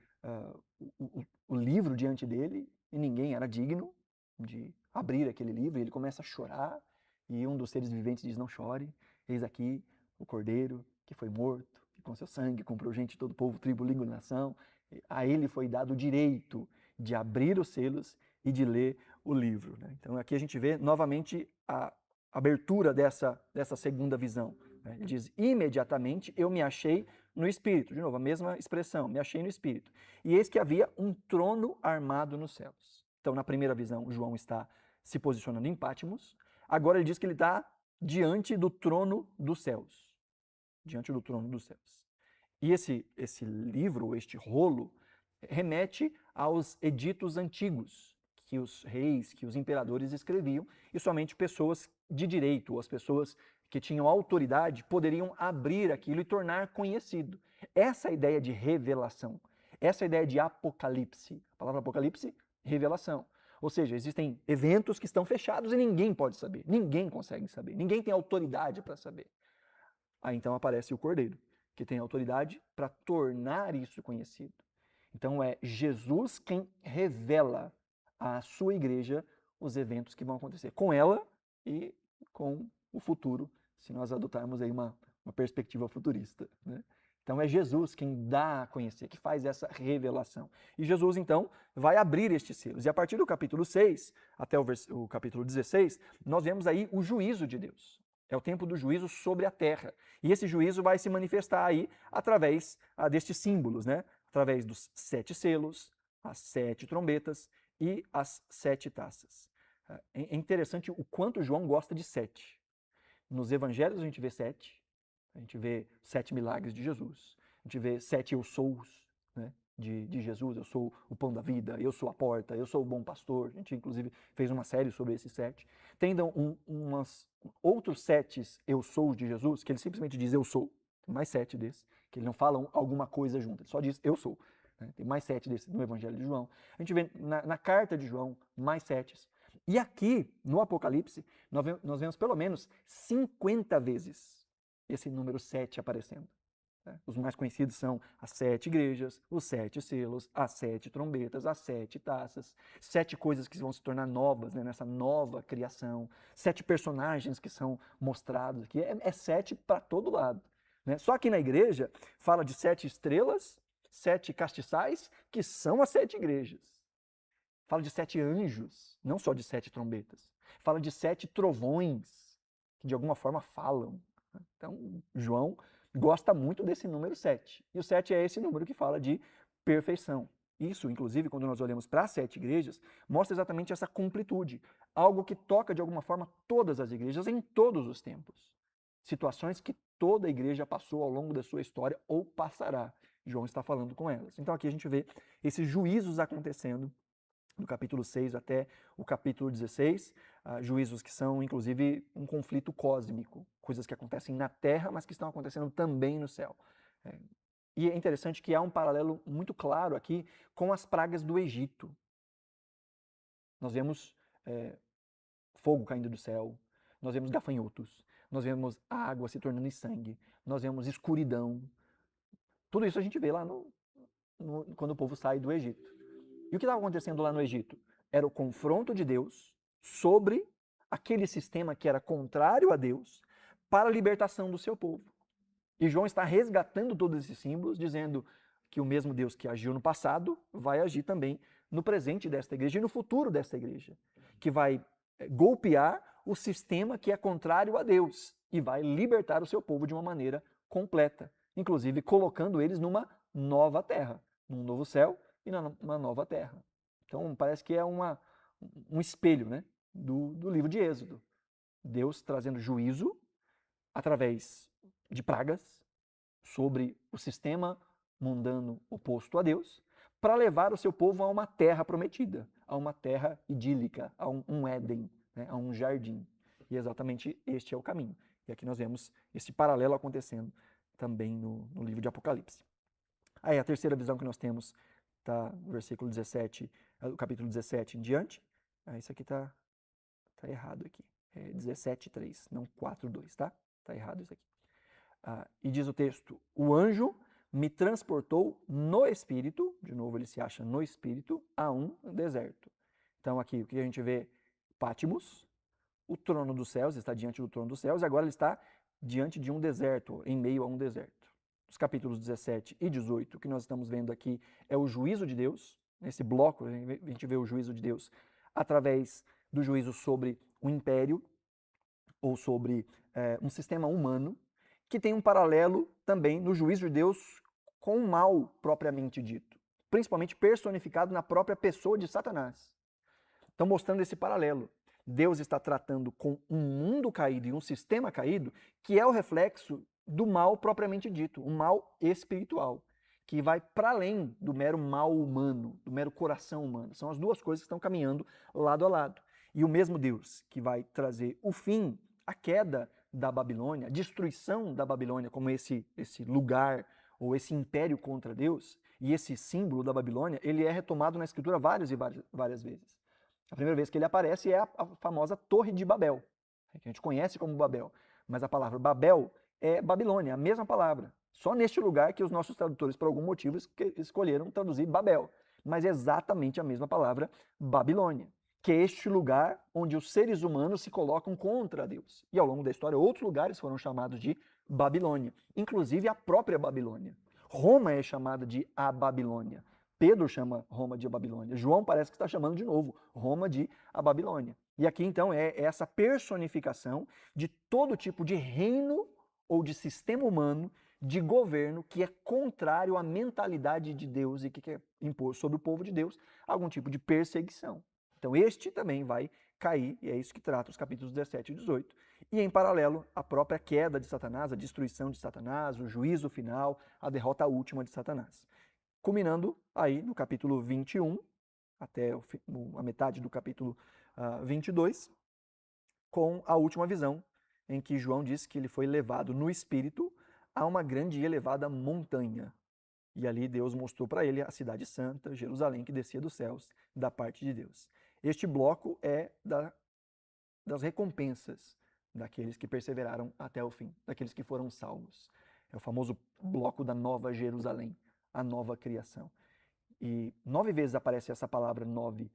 [SPEAKER 1] o livro diante dele e ninguém era digno de abrir aquele livro, e ele começa a chorar, e um dos seres viventes diz: não chore, eis aqui o cordeiro que foi morto, que com seu sangue comprou gente de todo povo, tribo, língua e nação. A ele foi dado o direito de abrir os selos e de ler o livro. Né? Então aqui a gente vê novamente a abertura dessa segunda visão. Né? Ele diz: imediatamente eu me achei no Espírito. De novo, a mesma expressão, me achei no Espírito. E eis que havia um trono armado nos céus. Então, na primeira visão, João está se posicionando em Patmos. Agora ele diz que ele está diante do trono dos céus. Diante do trono dos céus. E esse livro, este rolo, remete aos editos antigos, que os reis, que os imperadores escreviam, e somente pessoas de direito, ou as pessoas que tinham autoridade, poderiam abrir aquilo e tornar conhecido. Essa é a ideia de revelação. Essa é a ideia de apocalipse. A palavra apocalipse, revelação. Ou seja, existem eventos que estão fechados e ninguém pode saber, ninguém consegue saber, ninguém tem autoridade para saber. Aí então aparece o Cordeiro, que tem autoridade para tornar isso conhecido. Então é Jesus quem revela à sua igreja os eventos que vão acontecer com ela e com o futuro, se nós adotarmos aí uma perspectiva futurista, né? Então é Jesus quem dá a conhecer, que faz essa revelação. E Jesus, então, vai abrir estes selos. E a partir do capítulo 6 até o capítulo 16, nós vemos aí o juízo de Deus. É o tempo do juízo sobre a terra. E esse juízo vai se manifestar aí através destes símbolos, né? Através dos 7 selos, as 7 trombetas e as 7 taças. É interessante o quanto João gosta de 7. Nos evangelhos a gente vê 7. A gente vê 7 milagres de Jesus. A gente vê 7 eu sous, né, de Jesus. Eu sou o pão da vida, eu sou a porta, eu sou o bom pastor. A gente, inclusive, fez uma série sobre esses 7. Tem outros 7 eu sou de Jesus, que ele simplesmente diz eu sou. Tem mais 7 desses, que ele não fala alguma coisa junto, ele só diz eu sou. Né? Tem mais 7 desses no Evangelho de João. A gente vê na carta de João mais 7. E aqui, no Apocalipse, nós vemos pelo menos 50 vezes esse número 7 aparecendo. Os mais conhecidos são as 7 igrejas, os 7 selos, as 7 trombetas, as 7 taças, 7 coisas que vão se tornar novas, né, nessa nova criação, 7 personagens que são mostrados aqui. É 7 para todo lado. Né? Só que na igreja fala de 7 estrelas, 7 castiçais, que são as 7 igrejas. Fala de 7 anjos, não só de 7 trombetas. Fala de 7 trovões, que de alguma forma falam. Então, João gosta muito desse número 7. E o 7 é esse número que fala de perfeição. Isso, inclusive, quando nós olhamos para as 7 igrejas, mostra exatamente essa completude. Algo que toca, de alguma forma, todas as igrejas em todos os tempos. Situações que toda igreja passou ao longo da sua história ou passará. João está falando com elas. Então aqui a gente vê esses juízos acontecendo do capítulo 6 até o capítulo 16, juízos que são, inclusive, um conflito cósmico, coisas que acontecem na Terra, mas que estão acontecendo também no céu. E é interessante que há um paralelo muito claro aqui com as pragas do Egito. Nós vemos fogo caindo do céu, nós vemos gafanhotos, nós vemos a água se tornando em sangue, nós vemos escuridão. Tudo isso a gente vê lá quando o povo sai do Egito. E o que estava acontecendo lá no Egito? Era o confronto de Deus sobre aquele sistema que era contrário a Deus para a libertação do seu povo. E João está resgatando todos esses símbolos, dizendo que o mesmo Deus que agiu no passado vai agir também no presente desta igreja e no futuro desta igreja, que vai golpear o sistema que é contrário a Deus e vai libertar o seu povo de uma maneira completa, inclusive colocando eles numa nova terra, num novo céu e numa nova terra. Então parece que é um espelho, né, do livro de Êxodo. Deus trazendo juízo através de pragas sobre o sistema mundano oposto a Deus, para levar o seu povo a uma terra prometida, a uma terra idílica, a um Éden, né, a um jardim. E exatamente este é o caminho. E aqui nós vemos esse paralelo acontecendo também no livro de Apocalipse. Aí a terceira visão que nós temos está no versículo 17, o capítulo 17 em diante. Isso aqui tá errado aqui. É 17:3, não 4:2, tá? Tá errado isso aqui. E diz o texto: o anjo me transportou no espírito, de novo ele se acha no espírito, a um deserto. Então aqui o que a gente vê? Pátimos, o trono dos céus, está diante do trono dos céus, e agora ele está diante de um deserto, em meio a um deserto. Os capítulos 17 e 18, o que nós estamos vendo aqui é o juízo de Deus. Nesse bloco, a gente vê o juízo de Deus através do juízo sobre o império, ou sobre um sistema humano, que tem um paralelo também no juízo de Deus com o mal propriamente dito, principalmente personificado na própria pessoa de Satanás. Então, mostrando esse paralelo. Deus está tratando com um mundo caído e um sistema caído que é o reflexo do mal propriamente dito, um mal espiritual, que vai para além do mero mal humano, do mero coração humano. São as duas coisas que estão caminhando lado a lado. E o mesmo Deus que vai trazer o fim, a queda da Babilônia, a destruição da Babilônia como esse lugar ou esse império contra Deus, e esse símbolo da Babilônia, ele é retomado na Escritura várias vezes. A primeira vez que ele aparece é a famosa Torre de Babel, que a gente conhece como Babel. Mas a palavra Babel é Babilônia, a mesma palavra. Só neste lugar que os nossos tradutores, por algum motivo, escolheram traduzir Babel. mas é exatamente a mesma palavra Babilônia, que é este lugar onde os seres humanos se colocam contra Deus. E ao longo da história, outros lugares foram chamados de Babilônia, inclusive a própria Babilônia. Roma é chamada de a Babilônia. Pedro chama Roma de a Babilônia. João parece que está chamando de novo Roma de a Babilônia. E aqui então é essa personificação de todo tipo de reino ou de sistema humano de governo que é contrário à mentalidade de Deus e que quer impor sobre o povo de Deus algum tipo de perseguição. Então este também vai cair, e é isso que trata os capítulos 17 e 18. E em paralelo, a própria queda de Satanás, a destruição de Satanás, o juízo final, a derrota última de Satanás. Culminando aí no capítulo 21, até a metade do capítulo 22, com a última visão, em que João diz que ele foi levado no espírito a uma grande e elevada montanha. E ali Deus mostrou para ele a cidade santa, Jerusalém, que descia dos céus, da parte de Deus. Este bloco é das recompensas daqueles que perseveraram até o fim, daqueles que foram salvos. É o famoso bloco da Nova Jerusalém, a nova criação. E 9 vezes aparece essa palavra novos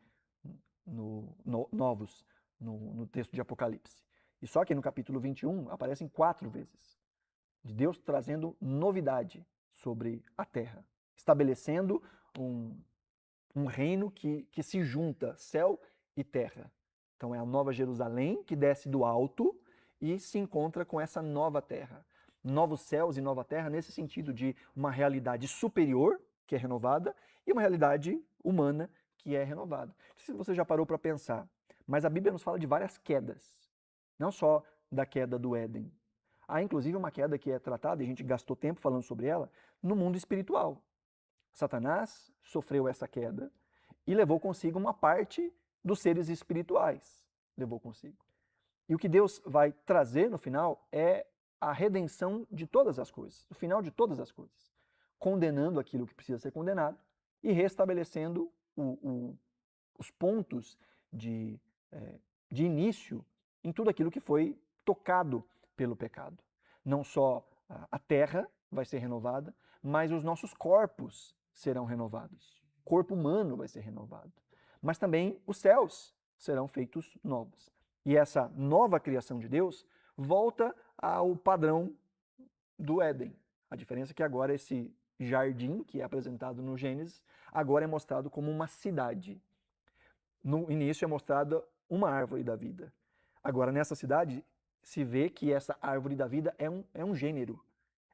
[SPEAKER 1] no texto de Apocalipse. E só que no capítulo 21 aparecem 4 vezes. De Deus trazendo novidade sobre a terra, estabelecendo um reino que se junta céu e terra. Então é a nova Jerusalém que desce do alto e se encontra com essa nova terra. Novos céus e nova terra nesse sentido de uma realidade superior, que é renovada, e uma realidade humana, que é renovada. Não sei se você já parou para pensar, mas a Bíblia nos fala de várias quedas. Não só da queda do Éden. Há inclusive uma queda que é tratada, e a gente gastou tempo falando sobre ela, no mundo espiritual. Satanás sofreu essa queda e levou consigo uma parte dos seres espirituais. Levou consigo. E o que Deus vai trazer no final é a redenção de todas as coisas, o final de todas as coisas, condenando aquilo que precisa ser condenado e restabelecendo os pontos de início em tudo aquilo que foi tocado pelo pecado. Não só a terra vai ser renovada, mas os nossos corpos serão renovados. O corpo humano vai ser renovado. Mas também os céus serão feitos novos. E essa nova criação de Deus volta ao padrão do Éden. A diferença é que agora esse jardim, que é apresentado no Gênesis, agora é mostrado como uma cidade. No início é mostrada uma árvore da vida. Agora, nessa cidade, se vê que essa árvore da vida é um gênero,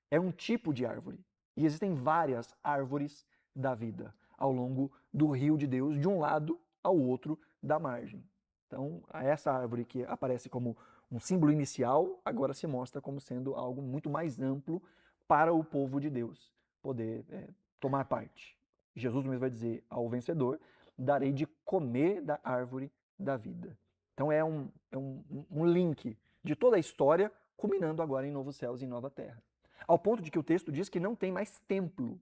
[SPEAKER 1] é um tipo de árvore. E existem várias árvores da vida ao longo do rio de Deus, de um lado ao outro da margem. Então, essa árvore que aparece como um símbolo inicial, agora se mostra como sendo algo muito mais amplo para o povo de Deus poder tomar parte. Jesus mesmo vai dizer ao vencedor: darei de comer da árvore da vida. Então é um link de toda a história, culminando agora em novos céus e nova terra. Ao ponto de que o texto diz que não tem mais templo.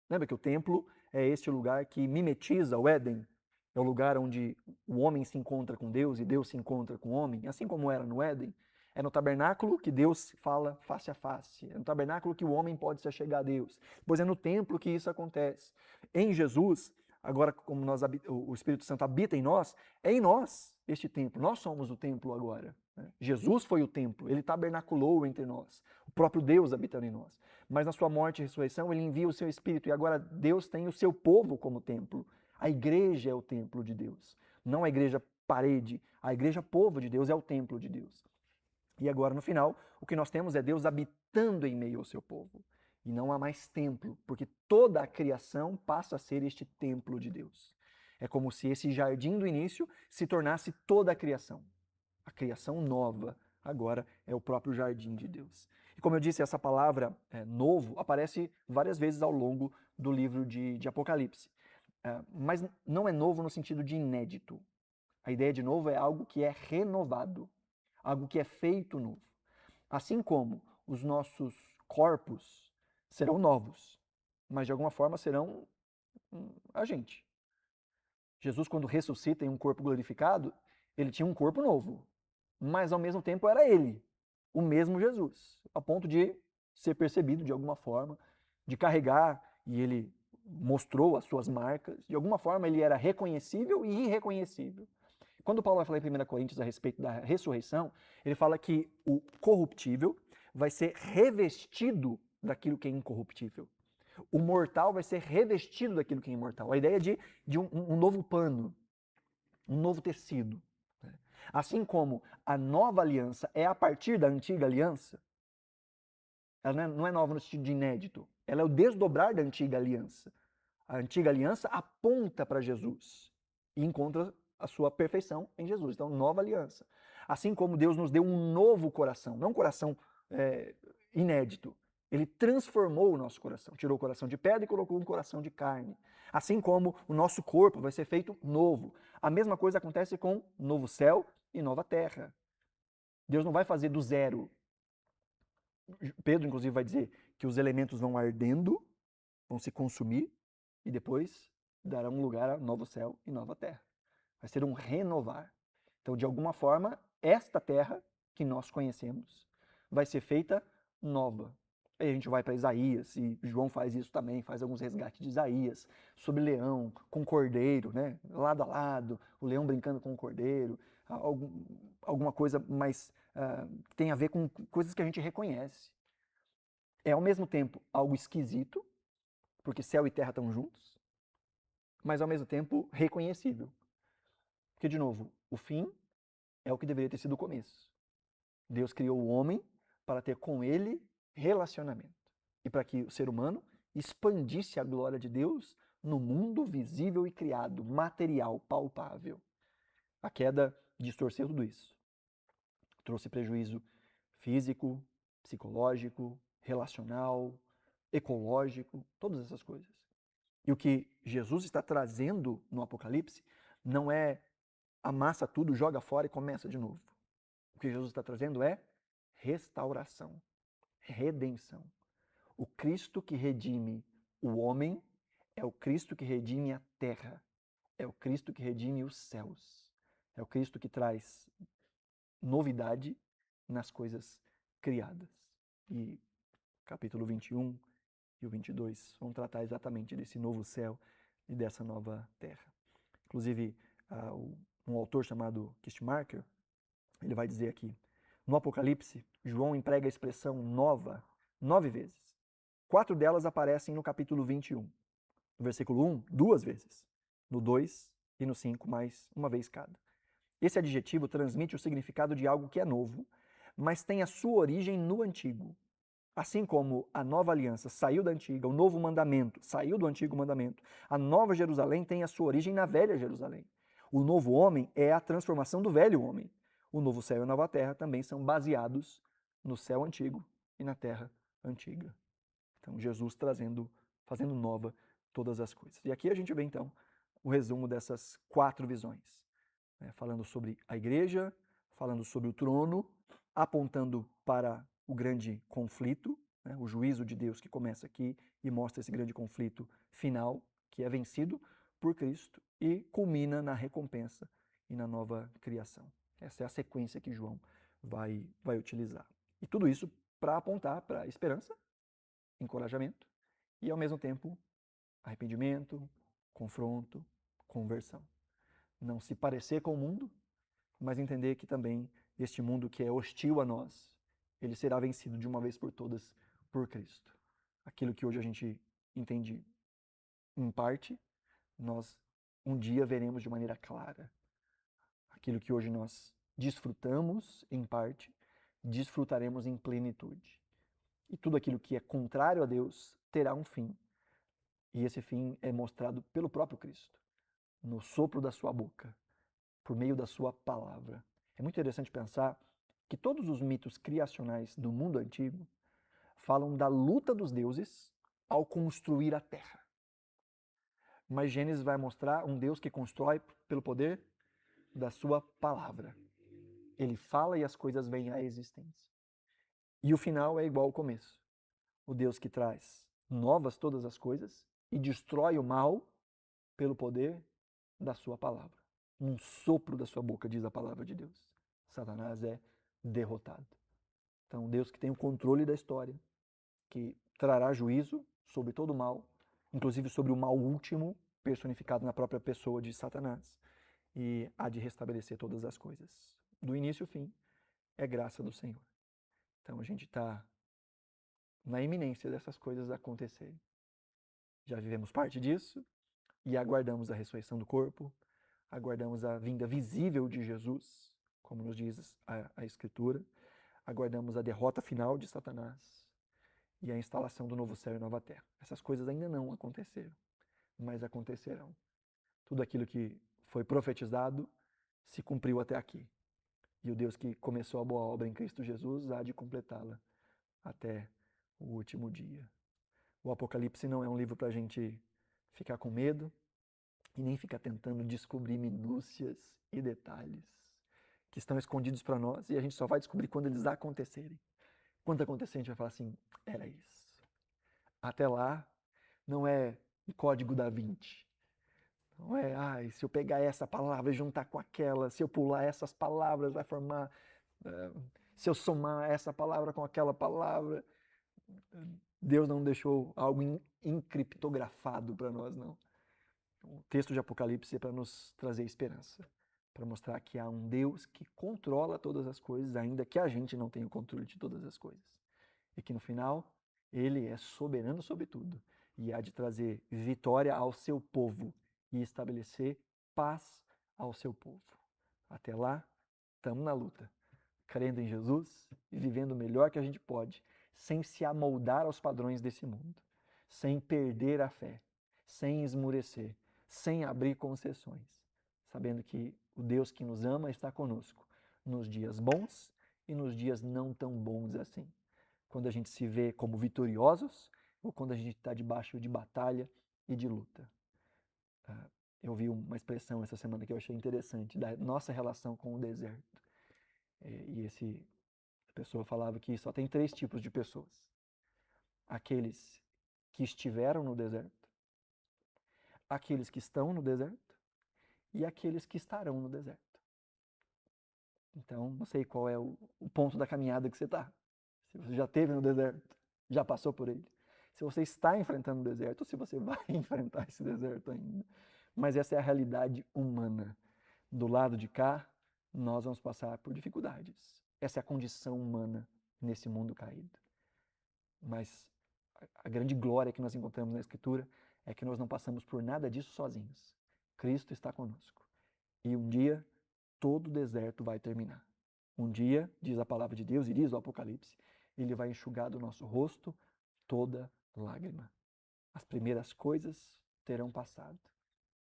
[SPEAKER 1] Lembra que o templo é este lugar que mimetiza o Éden? É o lugar onde o homem se encontra com Deus e Deus se encontra com o homem, assim como era no Éden. É no tabernáculo que Deus fala face a face. É no tabernáculo que o homem pode se achegar a Deus. Pois é no templo que isso acontece. Em Jesus, agora como o Espírito Santo habita em nós, é em nós este templo. Nós somos o templo agora. Jesus foi o templo, ele tabernaculou entre nós. O próprio Deus habitando em nós. Mas na sua morte e ressurreição, ele envia o seu Espírito. E agora Deus tem o seu povo como templo. A igreja é o templo de Deus. Não a igreja parede. A igreja povo de Deus é o templo de Deus. E agora, no final, o que nós temos é Deus habitando em meio ao seu povo. E não há mais templo, porque toda a criação passa a ser este templo de Deus. É como se esse jardim do início se tornasse toda a criação. A criação nova agora é o próprio jardim de Deus. E como eu disse, essa palavra novo aparece várias vezes ao longo do livro de Apocalipse. Mas não é novo no sentido de inédito. A ideia de novo é algo que é renovado, algo que é feito novo. Assim como os nossos corpos serão novos, mas de alguma forma serão a gente. Jesus, quando ressuscita em um corpo glorificado, ele tinha um corpo novo, mas ao mesmo tempo era ele, o mesmo Jesus, a ponto de ser percebido de alguma forma, de carregar, e ele mostrou as suas marcas, de alguma forma ele era reconhecível e irreconhecível. Quando Paulo vai falar em 1 Coríntios a respeito da ressurreição, ele fala que o corruptível vai ser revestido daquilo que é incorruptível. O mortal vai ser revestido daquilo que é imortal. A ideia de um novo pano, um novo tecido. Assim como a nova aliança é a partir da antiga aliança, ela não é nova no sentido de inédito, ela é o desdobrar da antiga aliança. A antiga aliança aponta para Jesus e encontra a sua perfeição em Jesus. Então, nova aliança. Assim como Deus nos deu um novo coração, não um coração inédito. Ele transformou o nosso coração, tirou o coração de pedra e colocou um coração de carne. Assim como o nosso corpo vai ser feito novo. A mesma coisa acontece com novo céu e nova terra. Deus não vai fazer do zero. Pedro, inclusive, vai dizer que os elementos vão ardendo, vão se consumir, e depois dará um lugar a novo céu e nova terra. Vai ser um renovar. Então, de alguma forma, esta terra que nós conhecemos vai ser feita nova. Aí a gente vai para Isaías, e João faz isso também, faz alguns resgates de Isaías, sobre leão, com cordeiro, né? Lado a lado, o leão brincando com o cordeiro, alguma coisa mais que tem a ver com coisas que a gente reconhece. É ao mesmo tempo algo esquisito, porque céu e terra estão juntos, mas ao mesmo tempo reconhecível. Porque, de novo, o fim é o que deveria ter sido o começo. Deus criou o homem para ter com ele relacionamento e para que o ser humano expandisse a glória de Deus no mundo visível e criado, material, palpável. A queda distorceu tudo isso. Trouxe prejuízo físico, psicológico, relacional, ecológico, todas essas coisas. E o que Jesus está trazendo no Apocalipse não é amassa tudo, joga fora e começa de novo. O que Jesus está trazendo é restauração, redenção. O Cristo que redime o homem é o Cristo que redime a terra, é o Cristo que redime os céus, é o Cristo que traz novidade nas coisas criadas. E capítulo 21 e o 22 vão tratar exatamente desse novo céu e dessa nova terra. Inclusive, um autor chamado Kistmarker, ele vai dizer aqui, no Apocalipse, João emprega a expressão nova 9 vezes. 4 delas aparecem no capítulo 21. No versículo 1, 2 vezes. No 2 e no 5, mais uma vez cada. Esse adjetivo transmite o significado de algo que é novo, mas tem a sua origem no antigo. Assim como a nova aliança saiu da antiga, o novo mandamento saiu do antigo mandamento, a nova Jerusalém tem a sua origem na velha Jerusalém. O novo homem é a transformação do velho homem. O novo céu e a nova terra também são baseados no céu antigo e na terra antiga. Então, Jesus fazendo nova todas as coisas. E aqui a gente vê, então, o resumo dessas 4 visões. Falando sobre a igreja, falando sobre o trono, apontando para o grande conflito, o juízo de Deus que começa aqui e mostra esse grande conflito final, que é vencido por Cristo e culmina na recompensa e na nova criação. Essa é a sequência que João vai utilizar. E tudo isso para apontar para a esperança, encorajamento e, ao mesmo tempo, arrependimento, confronto, conversão. Não se parecer com o mundo, mas entender que também este mundo que é hostil a nós, ele será vencido de uma vez por todas por Cristo. Aquilo que hoje a gente entende em parte, nós um dia veremos de maneira clara. Aquilo que hoje nós desfrutamos em parte, desfrutaremos em plenitude. E tudo aquilo que é contrário a Deus terá um fim. E esse fim é mostrado pelo próprio Cristo, no sopro da sua boca, por meio da sua palavra. É muito interessante pensar que todos os mitos criacionais do mundo antigo falam da luta dos deuses ao construir a terra. Mas Gênesis vai mostrar um Deus que constrói pelo poder da sua palavra. Ele fala e as coisas vêm à existência. E o final é igual ao começo. O Deus que traz novas todas as coisas e destrói o mal pelo poder da sua palavra. Num sopro da sua boca, diz a palavra de Deus. Satanás é derrotado. Então, Deus que tem o controle da história, que trará juízo sobre todo o mal inclusive sobre o mal último, personificado na própria pessoa de Satanás, e há de restabelecer todas as coisas. Do início ao fim, é graça do Senhor. Então a gente está na iminência dessas coisas acontecerem. Já vivemos parte disso e aguardamos a ressurreição do corpo, aguardamos a vinda visível de Jesus, como nos diz a Escritura, aguardamos a derrota final de Satanás e a instalação do novo céu e nova terra. Essas coisas ainda não aconteceram, mas acontecerão. Tudo aquilo que foi profetizado se cumpriu até aqui. E o Deus que começou a boa obra em Cristo Jesus há de completá-la até o último dia. O Apocalipse não é um livro para a gente ficar com medo e nem ficar tentando descobrir minúcias e detalhes que estão escondidos para nós e a gente só vai descobrir quando eles acontecerem. Quando acontecer, a gente vai falar assim, era isso. Até lá, não é o código da Vinci. Não é, se eu pegar essa palavra e juntar com aquela, se eu pular essas palavras, vai formar. Se eu somar essa palavra com aquela palavra. Deus não deixou algo encriptografado para nós, não. O texto de Apocalipse é para nos trazer esperança, para mostrar que há um Deus que controla todas as coisas, ainda que a gente não tenha o controle de todas as coisas. E que no final, ele é soberano sobre tudo e há de trazer vitória ao seu povo e estabelecer paz ao seu povo. Até lá, estamos na luta, crendo em Jesus e vivendo o melhor que a gente pode, sem se amoldar aos padrões desse mundo, sem perder a fé, sem esmurecer, sem abrir concessões, sabendo que o Deus que nos ama está conosco nos dias bons e nos dias não tão bons assim. Quando a gente se vê como vitoriosos ou quando a gente está debaixo de batalha e de luta. Eu vi uma expressão essa semana que eu achei interessante, da nossa relação com o deserto. E a pessoa falava que só tem 3 tipos de pessoas. Aqueles que estiveram no deserto, aqueles que estão no deserto e aqueles que estarão no deserto. Então, não sei qual é o ponto da caminhada que você está. Se você já esteve no deserto, já passou por ele. Se você está enfrentando o deserto, ou se você vai enfrentar esse deserto ainda. Mas essa é a realidade humana. Do lado de cá, nós vamos passar por dificuldades. Essa é a condição humana nesse mundo caído. Mas a grande glória que nós encontramos na Escritura é que nós não passamos por nada disso sozinhos. Cristo está conosco. E um dia, todo o deserto vai terminar. Um dia, diz a palavra de Deus e diz o Apocalipse, ele vai enxugar do nosso rosto toda lágrima. As primeiras coisas terão passado.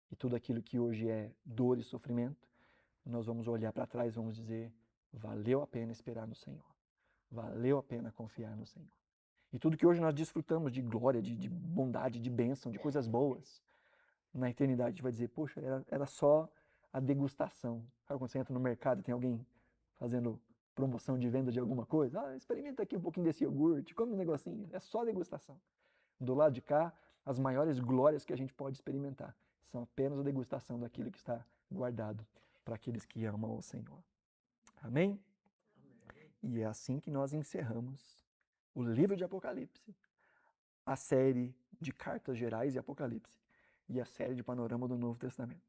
[SPEAKER 1] E tudo aquilo que hoje é dor e sofrimento, nós vamos olhar para trás e vamos dizer, valeu a pena esperar no Senhor. Valeu a pena confiar no Senhor. E tudo que hoje nós desfrutamos de glória, de bondade, de bênção, de coisas boas, na eternidade a gente vai dizer, poxa, era só a degustação. Sabe quando você entra no mercado e tem alguém fazendo promoção de venda de alguma coisa? Experimenta aqui um pouquinho desse iogurte, come um negocinho. É só degustação. Do lado de cá, as maiores glórias que a gente pode experimentar são apenas a degustação daquilo que está guardado para aqueles que amam o Senhor. Amém? E é assim que nós encerramos o livro de Apocalipse, a série de cartas gerais e Apocalipse e a série de panorama do Novo Testamento.